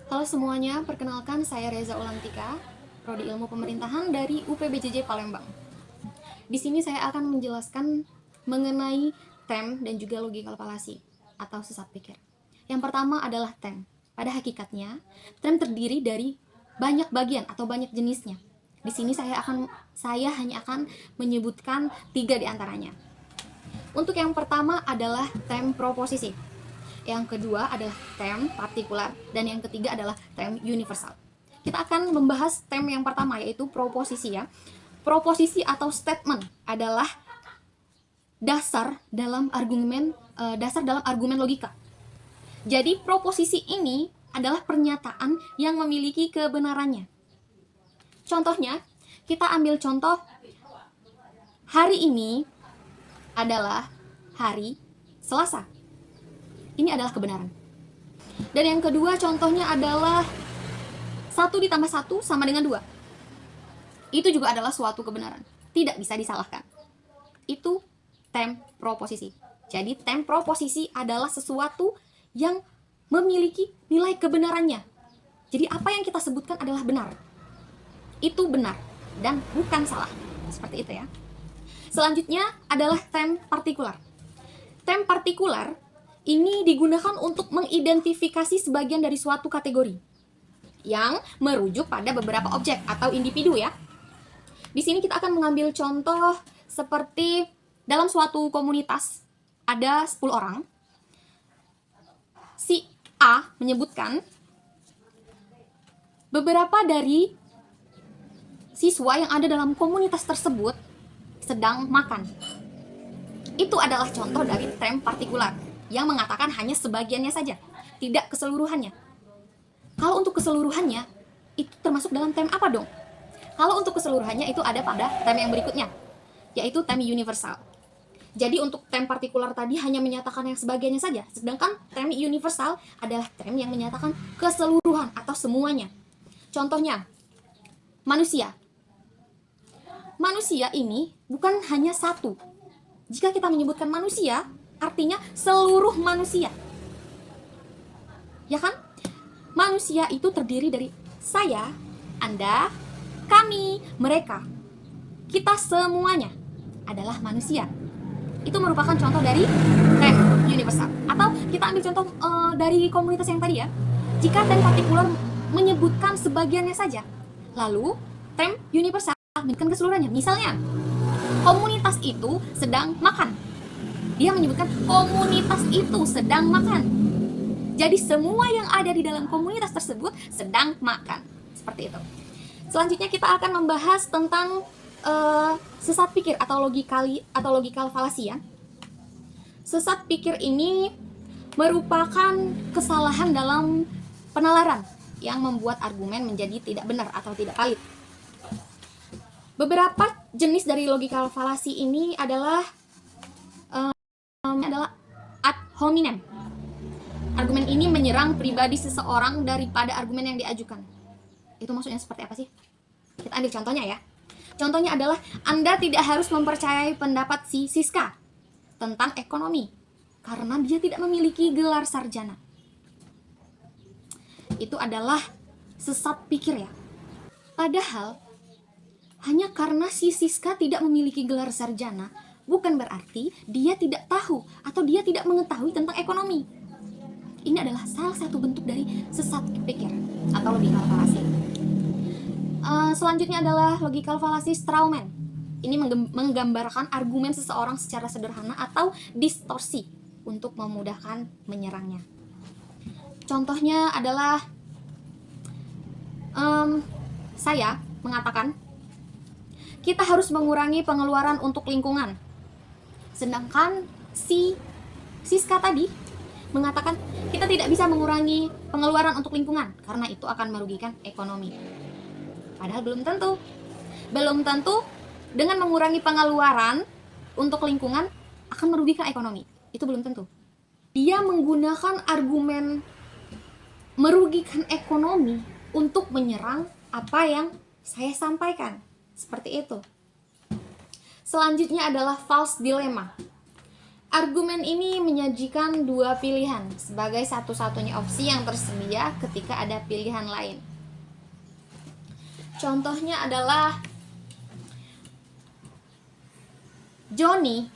Halo semuanya, perkenalkan saya Reza Ulantika, Prodi Ilmu Pemerintahan dari UPBJJ Palembang. Di sini saya akan menjelaskan mengenai TEM dan juga logical fallacy atau sesat pikir. Yang pertama adalah TEM. Pada hakikatnya, TEM terdiri dari banyak bagian atau banyak jenisnya. Di sini saya hanya akan menyebutkan 3 di antaranya. Untuk yang pertama adalah TEM proposisi. Yang kedua adalah TEM partikular, dan yang ketiga adalah TEM universal. Kita akan membahas TEM yang pertama, yaitu proposisi ya. Proposisi atau statement adalah dasar dalam argumen logika. Jadi proposisi ini adalah pernyataan yang memiliki kebenarannya. Contohnya, kita ambil contoh hari ini adalah hari Selasa. Ini adalah kebenaran. Dan yang kedua contohnya adalah 1 ditambah 1 sama dengan 2. Itu juga adalah suatu kebenaran. Tidak bisa disalahkan. Itu TEM proposisi. Jadi TEM proposisi adalah sesuatu yang memiliki nilai kebenarannya. Jadi apa yang kita sebutkan adalah benar. Itu benar dan bukan salah. Seperti itu ya. Selanjutnya adalah TEM partikular. TEM partikular ini digunakan untuk mengidentifikasi sebagian dari suatu kategori yang merujuk pada beberapa objek atau individu ya. Di sini kita akan mengambil contoh seperti dalam suatu komunitas ada 10 orang. Si A menyebutkan beberapa dari siswa yang ada dalam komunitas tersebut sedang makan. Itu adalah contoh dari TEM partikular yang mengatakan hanya sebagiannya saja, tidak keseluruhannya. Kalau untuk keseluruhannya, itu termasuk dalam TEM apa dong? Kalau untuk keseluruhannya itu ada pada TEM yang berikutnya, yaitu TEM universal. Jadi untuk TEM partikular tadi hanya menyatakan yang sebagiannya saja, sedangkan TEM universal adalah TEM yang menyatakan keseluruhan atau semuanya. Contohnya, manusia. Manusia ini bukan hanya satu. Jika kita menyebutkan manusia, artinya seluruh manusia. Ya kan? Manusia itu terdiri dari saya, Anda, kami, mereka. Kita semuanya adalah manusia. Itu merupakan contoh dari TEM universal. Atau kita ambil contoh dari komunitas yang tadi ya. Jika TEM partikular menyebutkan sebagiannya saja, lalu TEM universal menyebutkan keseluruhannya. Misalnya, komunitas itu sedang makan. Dia menyebutkan komunitas itu sedang makan. Jadi semua yang ada di dalam komunitas tersebut sedang makan. Seperti itu. Selanjutnya kita akan membahas tentang sesat pikir atau logical fallacy ya. Sesat pikir ini merupakan kesalahan dalam penalaran yang membuat argumen menjadi tidak benar atau tidak valid. Beberapa jenis dari logical fallacy ini adalah ad hominem. Argumen ini menyerang pribadi seseorang daripada argumen yang diajukan. Itu maksudnya seperti apa sih? Kita ambil contohnya ya. Contohnya adalah Anda tidak harus mempercayai pendapat si Siska tentang ekonomi karena dia tidak memiliki gelar sarjana. Itu adalah sesat pikir ya. Padahal hanya karena si Siska tidak memiliki gelar sarjana bukan berarti dia tidak tahu atau dia tidak mengetahui tentang ekonomi. Ini adalah salah satu bentuk dari sesat pikir atau logical fallacy. Selanjutnya adalah logical fallacy strawman. Ini menggambarkan argumen seseorang secara sederhana atau distorsi untuk memudahkan menyerangnya. Contohnya adalah saya mengatakan kita harus mengurangi pengeluaran untuk lingkungan. Sedangkan si Siska tadi mengatakan kita tidak bisa mengurangi pengeluaran untuk lingkungan karena itu akan merugikan ekonomi. Padahal belum tentu. Belum tentu dengan mengurangi pengeluaran untuk lingkungan akan merugikan ekonomi. Itu belum tentu. Dia menggunakan argumen merugikan ekonomi untuk menyerang apa yang saya sampaikan. Seperti itu. Selanjutnya adalah false dilemma. Argumen ini menyajikan dua pilihan sebagai satu-satunya opsi yang tersedia ketika ada pilihan lain. Contohnya adalah Johnny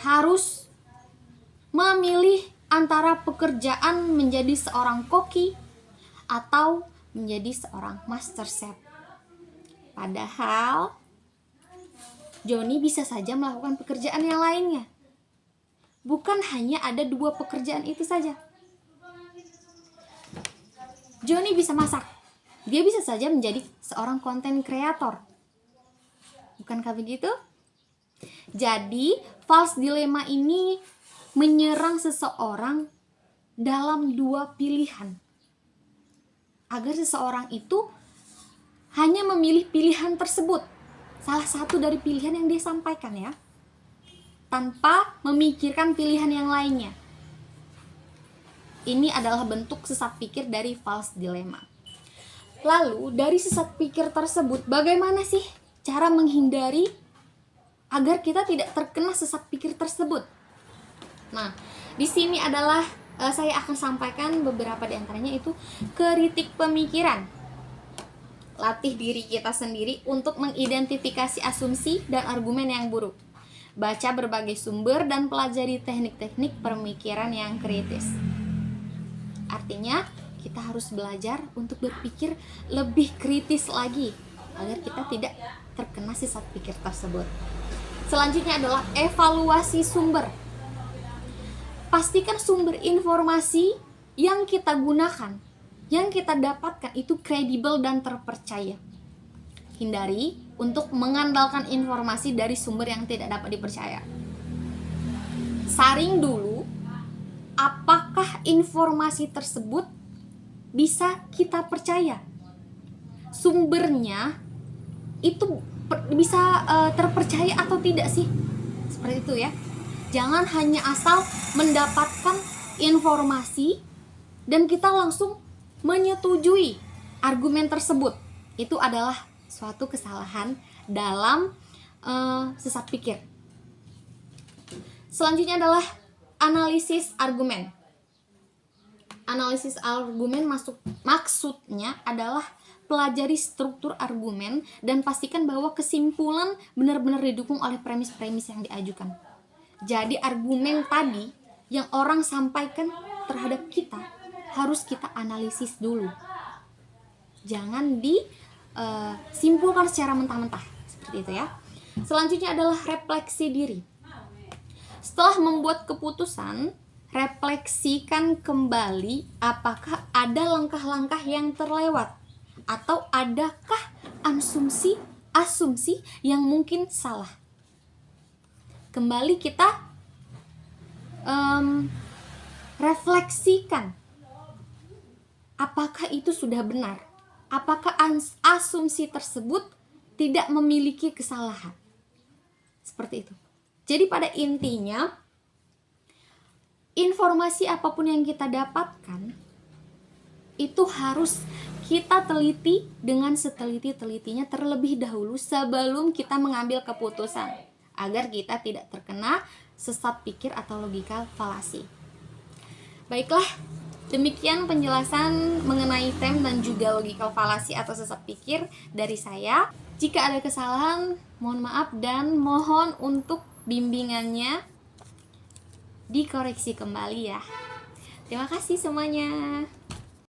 harus memilih antara pekerjaan menjadi seorang koki atau menjadi seorang master chef. Padahal Johnny bisa saja melakukan pekerjaan yang lainnya. Bukan hanya ada dua pekerjaan itu saja. Johnny bisa masak. Dia bisa saja menjadi seorang konten kreator. Bukankah begitu? Jadi, false dilemma ini menyerang seseorang dalam dua pilihan. Agar seseorang itu hanya memilih pilihan tersebut. Salah satu dari pilihan yang dia sampaikan ya. Tanpa memikirkan pilihan yang lainnya. Ini adalah bentuk sesat pikir dari false dilemma. Lalu, dari sesat pikir tersebut, bagaimana sih cara menghindari agar kita tidak terkena sesat pikir tersebut? Nah, di sini adalah saya akan sampaikan beberapa di antaranya, itu kritik pemikiran. Latih diri kita sendiri untuk mengidentifikasi asumsi dan argumen yang buruk. Baca berbagai sumber dan pelajari teknik-teknik pemikiran yang kritis. Artinya, kita harus belajar untuk berpikir lebih kritis lagi agar kita tidak terkena sesat pikir tersebut. Selanjutnya adalah evaluasi sumber. Pastikan sumber informasi yang kita gunakan, yang kita dapatkan itu kredibel dan terpercaya. Hindari untuk mengandalkan informasi dari sumber yang tidak dapat dipercaya. Saring dulu apakah informasi tersebut bisa kita percaya. Sumbernya itu bisa terpercaya atau tidak sih? Seperti itu ya. Jangan hanya asal mendapatkan informasi dan kita langsung menyetujui argumen tersebut. Itu adalah suatu kesalahan dalam sesat pikir. Selanjutnya adalah analisis argumen. Analisis argumen maksudnya adalah pelajari struktur argumen dan pastikan bahwa kesimpulan benar-benar didukung oleh premis-premis yang diajukan. Jadi argumen tadi yang orang sampaikan terhadap kita harus kita analisis dulu. Jangan simpulkan secara mentah-mentah, seperti itu ya. Selanjutnya adalah refleksi diri. Setelah membuat keputusan, refleksikan kembali apakah ada langkah-langkah yang terlewat atau adakah asumsi yang mungkin salah. Kembali kita refleksikan apakah itu sudah benar. Apakah asumsi tersebut tidak memiliki kesalahan? Seperti itu. Jadi pada intinya, informasi apapun yang kita dapatkan itu harus kita teliti dengan seteliti-telitinya terlebih dahulu sebelum kita mengambil keputusan, agar kita tidak terkena sesat pikir atau logikal falasi. Baiklah, demikian penjelasan mengenai TEM dan juga logical fallacy atau sesat pikir dari saya. Jika ada kesalahan, mohon maaf dan mohon untuk bimbingannya dikoreksi kembali ya. Terima kasih semuanya.